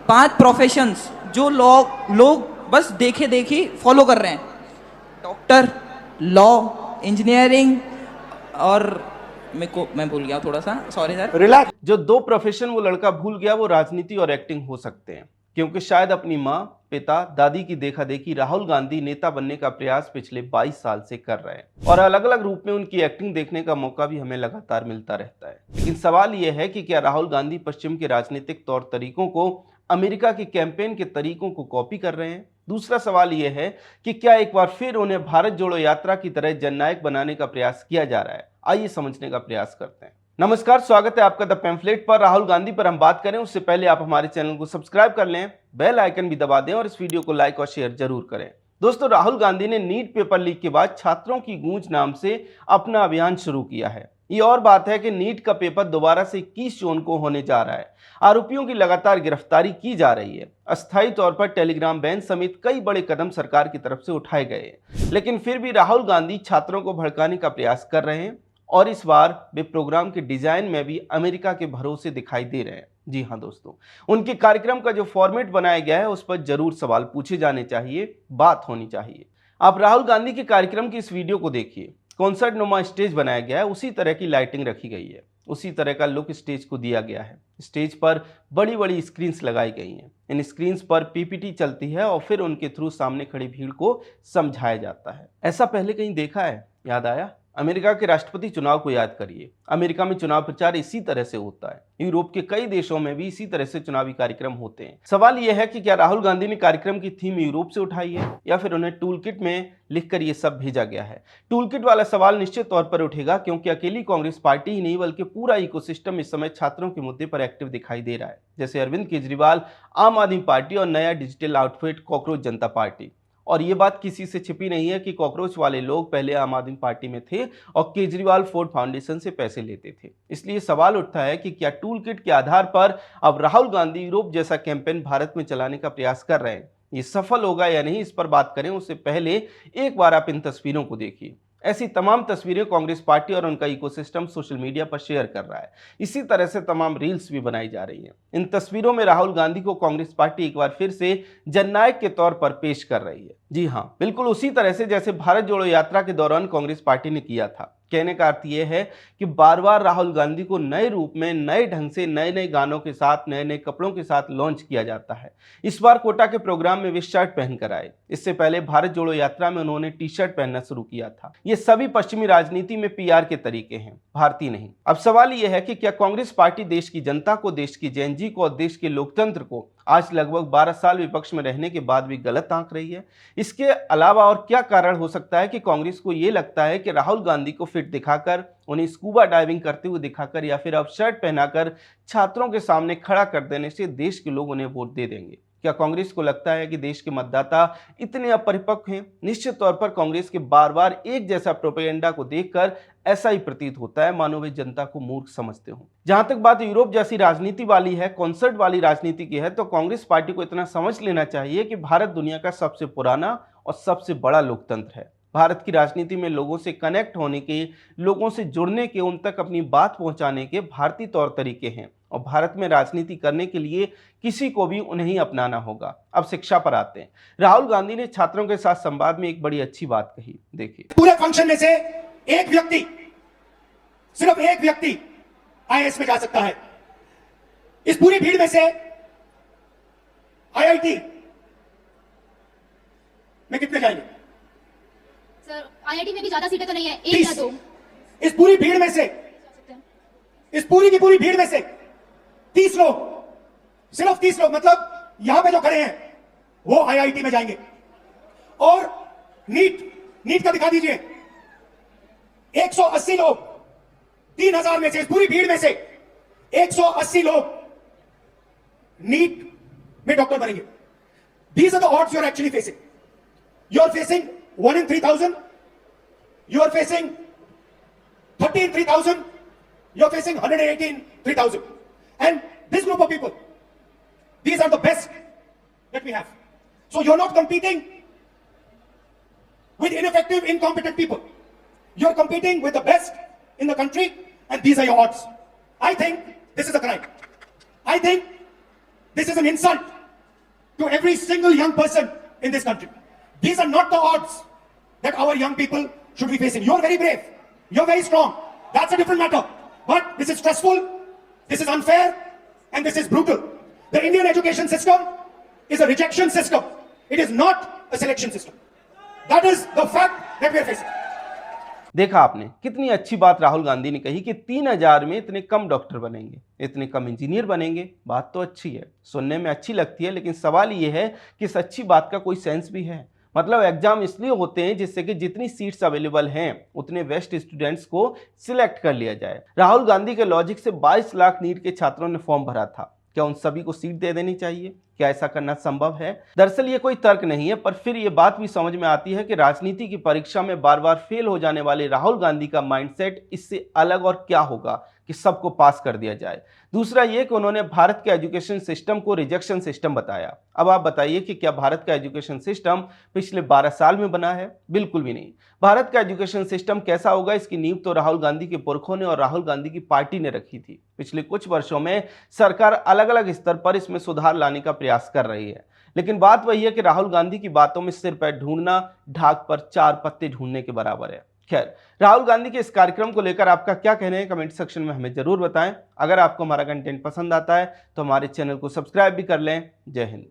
5 professions जो लोग बस देखे देखी फॉलो कर रहे हैं, डॉक्टर, लॉ, इंजीनियरिंग और मैं भूल गया थोड़ा सा, सॉरी सर। रिलैक्स। जो 2 प्रोफेशन वो लड़का भूल गया वो राजनीति और एक्टिंग हो सकते हैं, क्योंकि शायद अपनी माँ, पिता, दादी की देखा देखी राहुल गांधी नेता बनने का प्रयास पिछले 22 साल से कर रहे हैं और अलग अलग रूप में उनकी एक्टिंग देखने का मौका भी हमें लगातार मिलता रहता है। लेकिन सवाल यह है कि क्या राहुल गांधी पश्चिम के राजनीतिक तौर तरीकों को अमेरिका के कैंपेन के तरीकों को कॉपी कर रहे हैं? दूसरा सवाल यह है कि क्या एक बार फिर उन्हें भारत जोड़ो यात्रा की तरह जननायक बनाने का प्रयास किया जा रहा है? आइए समझने का प्रयास करते हैं। नमस्कार, स्वागत है आपका द पैम्फलेट पर। राहुल गांधी पर हम बात करें उससे पहले आप हमारे चैनल को सब्सक्राइब कर लें, बेल आइकन भी दबा दें और इस वीडियो को लाइक और शेयर जरूर करें। दोस्तों, राहुल गांधी ने नीट पेपर लीक के बाद छात्रों की गूंज नाम से अपना अभियान शुरू किया है। ये और बात है कि नीट का पेपर दोबारा से 21 जून को होने जा रहा है। आरोपियों की लगातार गिरफ्तारी की जा रही है। अस्थायी तौर पर टेलीग्राम बैन समेत कई बड़े कदम सरकार की तरफ से उठाए गए हैं, लेकिन फिर भी राहुल गांधी छात्रों को भड़काने का प्रयास कर रहे हैं और इस बार वे प्रोग्राम के डिजाइन में भी अमेरिका के भरोसे दिखाई दे रहे हैं। जी हाँ दोस्तों, उनके कार्यक्रम का जो फॉर्मेट बनाया गया है उस पर जरूर सवाल पूछे जाने चाहिए, बात होनी चाहिए। आप राहुल गांधी के कार्यक्रम की इस वीडियो को देखिए। कॉन्सर्ट नुमा स्टेज बनाया गया है, उसी तरह की लाइटिंग रखी गई है, उसी तरह का लुक स्टेज को दिया गया है। स्टेज पर बड़ी बड़ी स्क्रीन्स लगाई गई हैं। इन स्क्रीन्स पर पीपीटी चलती है और फिर उनके थ्रू सामने खड़ी भीड़ को समझाया जाता है। ऐसा पहले कहीं देखा है? याद आया? अमेरिका के राष्ट्रपति चुनाव को याद करिए। अमेरिका में चुनाव प्रचार इसी तरह से होता है। यूरोप के कई देशों में भी इसी तरह से चुनावी कार्यक्रम होते हैं। सवाल यह है कि क्या राहुल गांधी ने कार्यक्रम की थीम यूरोप से उठाई है या फिर उन्हें टूल किट में लिखकर ये सब भेजा गया है? टूल किट वाला सवाल निश्चित तौर पर उठेगा, क्योंकि अकेली कांग्रेस पार्टी ही नहीं बल्कि पूरा इकोसिस्टम इस समय छात्रों के मुद्दे पर एक्टिव दिखाई दे रहा है। जैसे अरविंद केजरीवाल, आम आदमी पार्टी और नया डिजिटल आउटफिट कॉकरोच जनता पार्टी। और ये बात किसी से छिपी नहीं है कि कॉकरोच वाले लोग पहले आम आदमी पार्टी में थे और केजरीवाल फोर्ड फाउंडेशन से पैसे लेते थे। इसलिए सवाल उठता है कि क्या टूल किट के आधार पर अब राहुल गांधी यूरोप जैसा कैंपेन भारत में चलाने का प्रयास कर रहे हैं? ये सफल होगा या नहीं, इस पर बात करें उससे पहले एक बार आप इन तस्वीरों को देखिए। ऐसी तमाम तस्वीरें कांग्रेस पार्टी और उनका इकोसिस्टम सोशल मीडिया पर शेयर कर रहा है। इसी तरह से तमाम रील्स भी बनाई जा रही हैं। इन तस्वीरों में राहुल गांधी को कांग्रेस पार्टी एक बार फिर से जननायक के तौर पर पेश कर रही है। जी हाँ, बिल्कुल उसी तरह से जैसे भारत जोड़ो यात्रा के दौरान कांग्रेस पार्टी ने किया था। कहने का अर्थ यह है कि बार बार राहुल गांधी को नए रूप में, नए ढंग से, नए नए गानों के साथ, नए नए कपड़ों के साथ लॉन्च किया जाता है। इस बार कोटा के प्रोग्राम में वे शर्ट पहनकर आए। इससे पहले भारत जोड़ो यात्रा में उन्होंने टी शर्ट पहनना शुरू किया था। ये सभी पश्चिमी राजनीति में पीआर के तरीके हैं, भारतीय नहीं। अब सवाल यह है कि क्या कांग्रेस पार्टी देश की जनता को, देश की जेन जी को और देश के लोकतंत्र को आज लगभग 12 साल विपक्ष में रहने के बाद भी गलत आंक रही है? इसके अलावा और क्या कारण हो सकता है कि कांग्रेस को यह लगता है कि राहुल गांधी को फिट दिखाकर, उन्हें स्कूबा डाइविंग करते हुए दिखाकर या फिर अब शर्ट पहनाकर छात्रों के सामने खड़ा कर देने से देश के लोग उन्हें वोट दे देंगे? क्या कांग्रेस को लगता है कि देश के मतदाता इतने अपरिपक्व हैं? निश्चित तौर पर कांग्रेस के बार बार एक जैसा प्रोपेगेंडा को देखकर ऐसा ही प्रतीत होता है मानो वे जनता को मूर्ख समझते हो। जहां तक बात यूरोप जैसी राजनीति वाली है, कॉन्सर्ट वाली राजनीति की है, तो कांग्रेस पार्टी को इतना समझ लेना चाहिए कि भारत दुनिया का सबसे पुराना और सबसे बड़ा लोकतंत्र है। भारत की राजनीति में लोगों से कनेक्ट होने के, लोगों से जुड़ने के, उन तक अपनी बात पहुंचाने के भारतीय तौर तरीके हैं और भारत में राजनीति करने के लिए किसी को भी उन्हें ही अपनाना होगा। अब शिक्षा पर आते हैं। राहुल गांधी ने छात्रों के साथ संवाद में एक बड़ी अच्छी बात कही, देखिए। पूरे फंक्शन में से एक व्यक्ति, सिर्फ एक व्यक्ति आईएएस में जा सकता है। इस पूरी भीड़ में से आईआईटी में कितने जाएंगे? सर, आईआईटी में भी ज्यादा सीटें तो नहीं है, 1 या 2। इस पूरी भीड़ में से, इस पूरी की पूरी भीड़ में से 30 लोग, सिर्फ 30 लोग, मतलब यहां पे जो खड़े हैं वो आईआईटी में जाएंगे। और नीट का दिखा दीजिए, 180 लोग, 3000 में से, इस पूरी भीड़ में से 180 लोग नीट में डॉक्टर बनेंगे। These are the odds you are actually facing. You are facing 1 in 3000. You are facing 30 in 3000. You are facing 180 in 3000. And this group of people, these are the best that we have. So you are not competing with ineffective, incompetent people. You are competing with the best in the country, and these are your odds. I think this is a crime. I think this is an insult to every single young person in this country. These are not the odds that our young people should be facing. You're very brave. You're very strong. That's a different matter. But this is stressful, this is unfair, and this is brutal. The Indian education system is a rejection system. It is not a selection system. That is the fact that we are facing. देखा आपने कितनी अच्छी बात राहुल गांधी ने कही कि 3000 में इतने कम डॉक्टर बनेंगे, इतने कम इंजीनियर बनेंगे। बात तो अच्छी है, सुनने में अच्छी लगती है, लेकिन सवाल ये है कि इस अच्छी बात का कोई सेंस भी है। मतलब एग्जाम इसलिए होते हैं जिससे कि जितनी सीट्स अवेलेबल हैं उतने बेस्ट स्टूडेंट्स को सिलेक्ट कर लिया जाए। राहुल गांधी के लॉजिक से 22 लाख नीट के छात्रों ने फॉर्म भरा था, क्या उन सभी को सीट दे देनी चाहिए? क्या ऐसा करना संभव है? दरअसल ये कोई तर्क नहीं है, पर फिर ये बात भी समझ में आती है कि राजनीति की परीक्षा में बार बार फेल हो जाने वाले राहुल गांधी का माइंडसेट इससे अलग और क्या होगा कि सबको पास कर दिया जाए। दूसरा ये कि उन्होंने भारत के एजुकेशन सिस्टम को रिजेक्शन सिस्टम बताया। अब आप बताइए कि क्या भारत का एजुकेशन सिस्टम पिछले 12 साल में बना है? बिल्कुल भी नहीं। भारत का एजुकेशन सिस्टम कैसा होगा इसकी नींव तो राहुल गांधी के पुरखों ने और राहुल गांधी की पार्टी ने रखी थी। पिछले कुछ वर्षों में सरकार अलग अलग स्तर पर इसमें सुधार लाने का प्रयास कर रही है, लेकिन बात वही है कि राहुल गांधी की बातों में सिर पैर ढूंढना ढाक पर 4 पत्ते ढूंढने के बराबर है। खैर, राहुल गांधी के इस कार्यक्रम को लेकर आपका क्या कहना है कमेंट सेक्शन में हमें जरूर बताएं। अगर आपको हमारा कंटेंट पसंद आता है तो हमारे चैनल को सब्सक्राइब भी कर लें। जय हिंद।